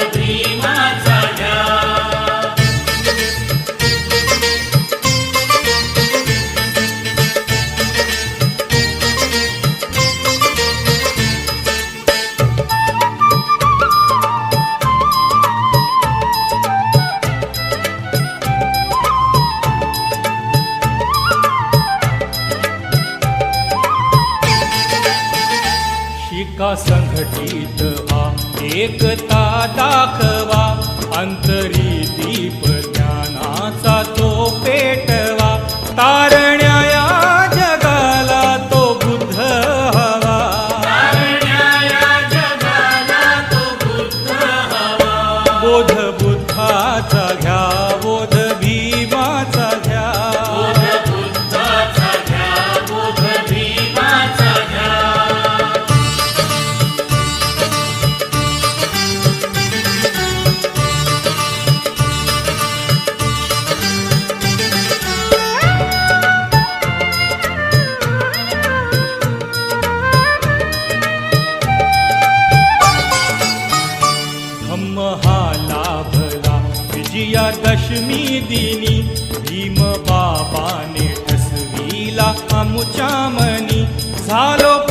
भीमाचा घ्या. शिका संघटित व्हा, एकता दाखवा, अंतरी दीप ज्ञानाचा तो पेटवा. तारण्या या जगाला तो बुद्ध हवा. तारण्या या जगाला तो बुद्ध हवा. बोध बुद्धाचा घ्या, बोध भीमाचा घ्या. बोध बुद्धाचा घ्या, बोध भीमाचा घ्या. धम्म हा लाभला विजयादशमी दिनी. भीम बाबाने ठसविला आमुच्या मनी. झालो